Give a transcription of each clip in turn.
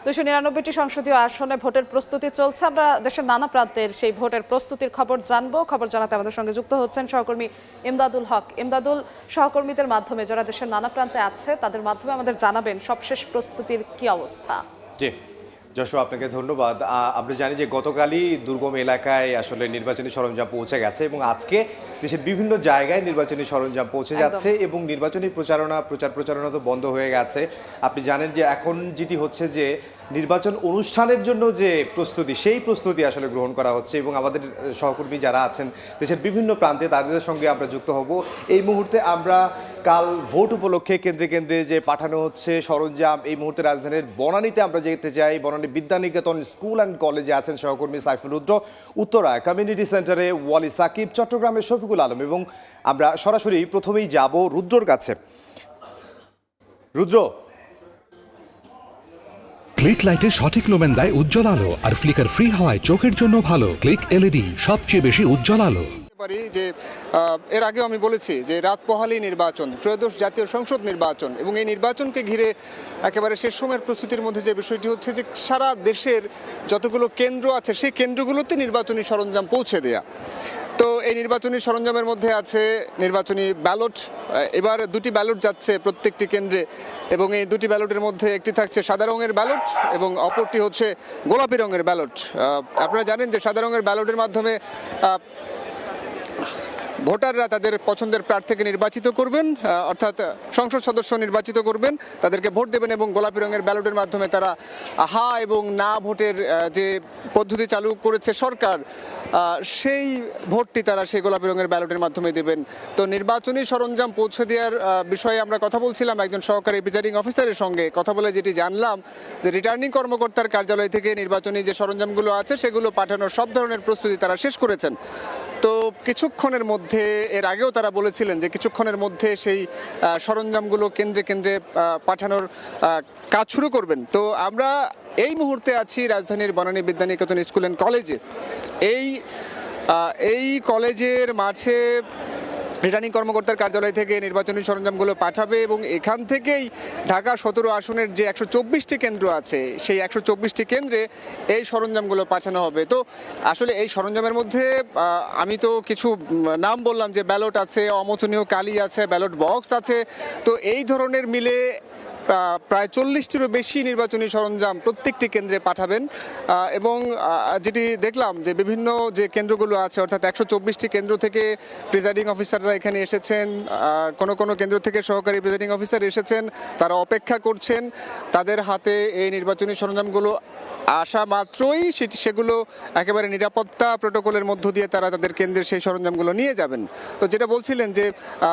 299টি সংসদীয় আসনে ভোটের প্রস্তুতি চলছে। আমরা দেশের নানা প্রান্তের সেই ভোটের প্রস্তুতির খবর জানবো। খবর জানাতে আমাদের সঙ্গে যুক্ত হচ্ছেন সহকর্মী ইমদাদুল হক। ইমদাদুল, সহকর্মীদের মাধ্যমে যারা দেশের নানা প্রান্তে আছে তাদের মাধ্যমে আমাদের জানাবেন সবশেষ প্রস্তুতির কি অবস্থা। জি যশো, আপনাকে ধন্যবাদ। আমরা জানি যে গতকালই দুর্গম এলাকায় আসলে নির্বাচনী সরঞ্জাম পৌঁছে গেছে এবং আজকে দেশের বিভিন্ন জায়গায় নির্বাচনী সরঞ্জাম পৌঁছে যাচ্ছে এবং নির্বাচনী প্রচারণা তো বন্ধ হয়ে গেছে। আপনি জানেন যে এখন যেটি হচ্ছে যে নির্বাচন অনুষ্ঠানের জন্য যে প্রস্তুতি, সেই প্রস্তুতি আসলে গ্রহণ করা হচ্ছে এবং আমাদের সহকর্মী যারা আছেন দেশের বিভিন্ন প্রান্তে তাদের সঙ্গে আমরা যুক্ত হব। এই মুহূর্তে আমরা কাল ভোট উপলক্ষে কেন্দ্রে কেন্দ্রে যে পাঠানো হচ্ছে সরঞ্জাম, এই মুহূর্তে রাজধানীর বনানীতে আমরা যেতে চাই। বনানী বিদ্যানিকেতন স্কুল অ্যান্ড কলেজে আছেন সহকর্মী সাইফুল রুদ্র, উত্তরায় কমিউনিটি সেন্টারে ওয়ালি সাকিব, চট্টগ্রামের শফিকুল আলম এবং আমরা সরাসরি প্রথমেই যাব রুদ্রর কাছে। রুদ্র, ক্লিক লাইটে সঠিক লোমেন দেয় উজ্জ্বল আলো, আর ফ্লিকার ফ্রি হওয়ায় চোখের জন্য ভালো। ক্লিক এলইডি সবচেয়ে বেশি উজ্জ্বল আলো। যে এর আগেও আমি বলেছি যে রাত পোহালেই নির্বাচন, ত্রয়োদশ জাতীয় সংসদ নির্বাচন, এবং এই নির্বাচনকে ঘিরে একেবারে শেষ সময়ের প্রস্তুতির মধ্যে যে বিষয়টি হচ্ছে যে সারা দেশের যতগুলো কেন্দ্র আছে সেই কেন্দ্রগুলোতে নির্বাচনী সরঞ্জাম পৌঁছে দেয়া। তো এই নির্বাচনী সরঞ্জামের মধ্যে আছে নির্বাচনী ব্যালট। এবার 2টি ব্যালট যাচ্ছে প্রত্যেকটি কেন্দ্রে এবং এই 2টি ব্যালটের মধ্যে একটি থাকছে সাদা রঙের ব্যালট এবং অপরটি হচ্ছে গোলাপি রঙের ব্যালট। আপনারা জানেন যে সাদা রঙের ব্যালটের মাধ্যমে ভোটাররা তাদের পছন্দের প্রার্থীকে নির্বাচিত করবেন, অর্থাৎ সংসদ সদস্য নির্বাচিত করবেন, তাদেরকে ভোট দেবেন, এবং গোলাপি রঙের ব্যালটের মাধ্যমে তারা হা এবং না ভোটের যে পদ্ধতি চালু করেছে সরকার, সেই ভোটটি তারা সেই গোলাপি রঙের ব্যালটের মাধ্যমে দেবেন। তো নির্বাচনী সরঞ্জাম পৌঁছে দেওয়ার বিষয়ে আমরা কথা বলছিলাম একজন সহকারী প্রিজাইডিং অফিসারের সঙ্গে। কথা বলে যেটি জানলাম যে রিটার্নিং কর্মকর্তার কার্যালয় থেকে নির্বাচনী যে সরঞ্জামগুলো আছে সেগুলো পাঠানোর সব ধরনের প্রস্তুতি তারা শেষ করেছেন। তো কিছুক্ষণের মধ্যে, এর আগেও তারা বলেছিলেন যে কিছুক্ষণের মধ্যে সেই সরঞ্জামগুলো কেন্দ্রে কেন্দ্রে পাঠানোর কাজ শুরু করবেন। তো আমরা এই মুহূর্তে আছি রাজধানীর বনানী বিদ্যানিকেতন স্কুল অ্যান্ড কলেজে। এই কলেজের মাঝে রিটার্নিং কর্মকর্তার কার্যালয় থেকে নির্বাচনী সরঞ্জামগুলো পাঠাবে এবং এখান থেকেই ঢাকা 17 আসনের যে 124টি কেন্দ্র আছে সেই 124টি কেন্দ্রে এই সরঞ্জামগুলো পাঠানো হবে। তো আসলে এই সরঞ্জামের মধ্যে আমি তো কিছু নাম বললাম যে ব্যালট আছে, অমোচনীয় কালি আছে, ব্যালট বক্স আছে। তো এই ধরনের মিলে প্রায় 40টিরও বেশি নির্বাচনী সরঞ্জাম প্রত্যেকটি কেন্দ্রে পাঠাবেন। এবং যেটি দেখলাম যে বিভিন্ন যে কেন্দ্রগুলো আছে, অর্থাৎ 124টি কেন্দ্র থেকে প্রিজাইডিং অফিসাররা এখানে এসেছেন, কোনো কেন্দ্র থেকে সহকারী প্রিজাইডিং অফিসার এসেছেন, তারা অপেক্ষা করছেন। তাদের হাতে এই নির্বাচনী সরঞ্জামগুলো আসা মাত্রই সেগুলো একেবারে নিরাপত্তা প্রোটোকলের মধ্য দিয়ে তারা তাদের কেন্দ্রের সেই সরঞ্জামগুলো নিয়ে যাবেন। তো যেটা বলছিলেন যে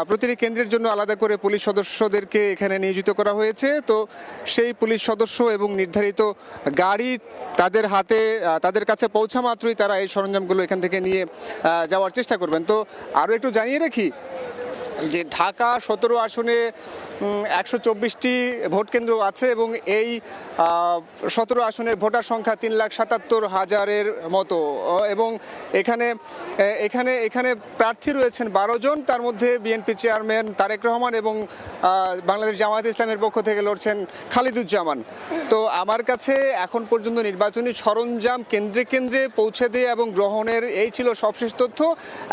প্রতিটি কেন্দ্রের জন্য আলাদা করে পুলিশ সদস্যদেরকে এখানে নিয়োজিত করা হয়েছে। তো সেই পুলিশ সদস্য এবং নির্ধারিত গাড়ি তাদের হাতে, তাদের কাছে পৌঁছা মাত্রই তারা এই সরঞ্জামগুলো এখান থেকে নিয়ে যাওয়ার চেষ্টা করবেন। তো আরও একটু জানিয়ে রাখি যে ঢাকা 17 আসনে 124টি ভোট কেন্দ্র আছে এবং এই 17 আসনের ভোটার সংখ্যা 3,77,000-এর মতো, এবং এখানে প্রার্থী রয়েছেন 12 জন। তার মধ্যে বিএনপি চেয়ারম্যান তারেক রহমান এবং বাংলাদেশ জামায়াত ইসলামের পক্ষ থেকে লড়ছেন খালিদুজ্জামান। তো আমার কাছে এখন পর্যন্ত নির্বাচনী সরঞ্জাম কেন্দ্রে কেন্দ্রে পৌঁছে দেওয়া এবং গ্রহণের এই ছিল সবশেষ তথ্য।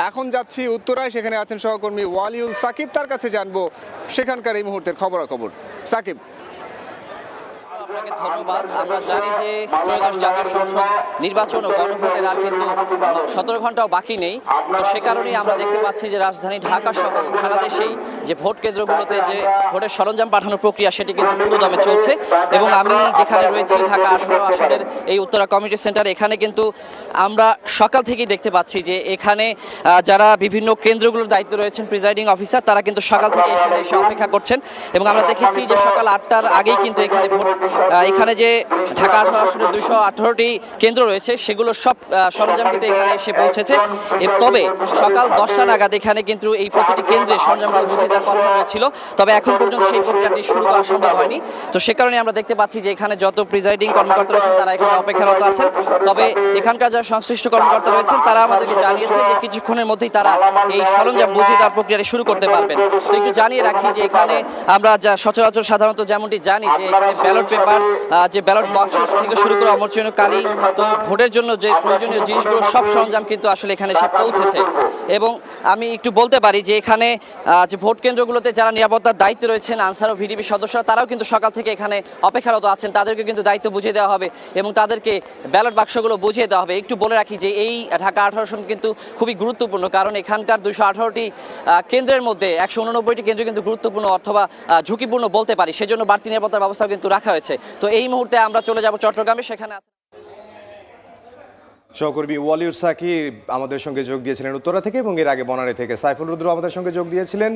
এখন যাচ্ছি উত্তরায়, সেখানে আছেন সহকর্মী ওয়ালিউল সাকিব, তার কাছে জানবো সেখানকার এই মুহূর্তের খবরাখবর। সাকিব। আপনাকে ধন্যবাদ। আমরা জানি যে ত্রয়োদশ জাতীয় সংসদ নির্বাচন ও গণভোটের আর কিন্তু 17 ঘন্টাও বাকি নেই। তো সে কারণেই আমরা দেখতে পাচ্ছি যে রাজধানী ঢাকা সহ সারা দেশেই যে ভোট কেন্দ্রগুলোতে যে ভোটের সরঞ্জাম পাঠানোর প্রক্রিয়া সেটি কিন্তু পুরোদমে চলছে। এবং আমি যেখানে রয়েছি ঢাকা 18 আসনের এই উত্তরা কমিউনিটি সেন্টার, এখানে কিন্তু আমরা সকাল থেকেই দেখতে পাচ্ছি যে এখানে যারা বিভিন্ন কেন্দ্রগুলোর দায়িত্ব রয়েছেন প্রিজাইডিং অফিসার, তারা কিন্তু সকাল থেকে এখানে এসে অপেক্ষা করছেন। এবং আমরা দেখেছি যে সকাল 8টার আগেই কিন্তু এখানে যে ঢাকা 18 আসনের 218টি কেন্দ্র রয়েছে সেগুলো সব সরঞ্জাম কিন্তু এখানে এসে পৌঁছেছে। তবে সকাল 10টা নাগাদ এখানে কিন্তু এই প্রতিটি কেন্দ্রে সরঞ্জামগুলো বুঝিয়ে দেওয়ার কথা হয়েছিল, তবে এখন পর্যন্ত সেই প্রক্রিয়াটি শুরু করা সম্ভব হয়নি। তো সে কারণে আমরা দেখতে পাচ্ছি যে এখানে যত প্রিজাইডিং কর্মকর্তা রয়েছেন তারা এখানে অপেক্ষারত আছেন। তবে এখানকার যারা সংশ্লিষ্ট কর্মকর্তা রয়েছেন তারা আমাদেরকে জানিয়েছে যে কিছুক্ষণের মধ্যেই তারা এই সরঞ্জাম বুঝিয়ে দেওয়ার প্রক্রিয়াটি শুরু করতে পারবেন। তো একটু জানিয়ে রাখি যে এখানে আমরা যা সচরাচর সাধারণত যেমনটি জানি যে এখানে ব্যালট পেপার আবার যে ব্যালট বাক্স থেকে শুরু করে অমরচীন কালি, তো ভোটের জন্য যে প্রয়োজনীয় জিনিসগুলো সব সরঞ্জাম কিন্তু আসলে এখানে এসে পৌঁছেছে। এবং আমি একটু বলতে পারি যে এখানে যে ভোট কেন্দ্রগুলোতে যারা নিরাপত্তার দায়িত্বে রয়েছেন আনসার ও ভিডিপি সদস্যরা, তারাও কিন্তু সকাল থেকে এখানে অপেক্ষারত আছেন। তাদেরকে কিন্তু দায়িত্ব বুঝিয়ে দেওয়া হবে এবং তাদেরকে ব্যালট বাক্সগুলো বুঝিয়ে দেওয়া হবে। একটু বলে রাখি যে এই ঢাকা 18 আসন কিন্তু খুবই গুরুত্বপূর্ণ, কারণ এখানকার 218টি কেন্দ্রের মধ্যে 189টি কেন্দ্র কিন্তু গুরুত্বপূর্ণ অথবা ঝুঁকিপূর্ণ বলতে পারি, সেজন্য বাড়তি নিরাপত্তার ব্যবস্থা কিন্তু রাখা হয়েছে। তো এই মুহূর্তে আমরা চলে যাব চট্টগ্রামে, সেখানে সহকর্মী ওয়ালিউর সাকিব আমাদের সঙ্গে যোগ দিয়েছিলেন উত্তরা থেকে, এবং এর আগে বনানী থেকে সাইফুল রুদ্র আমাদের সঙ্গে যোগ দিয়েছিলেন।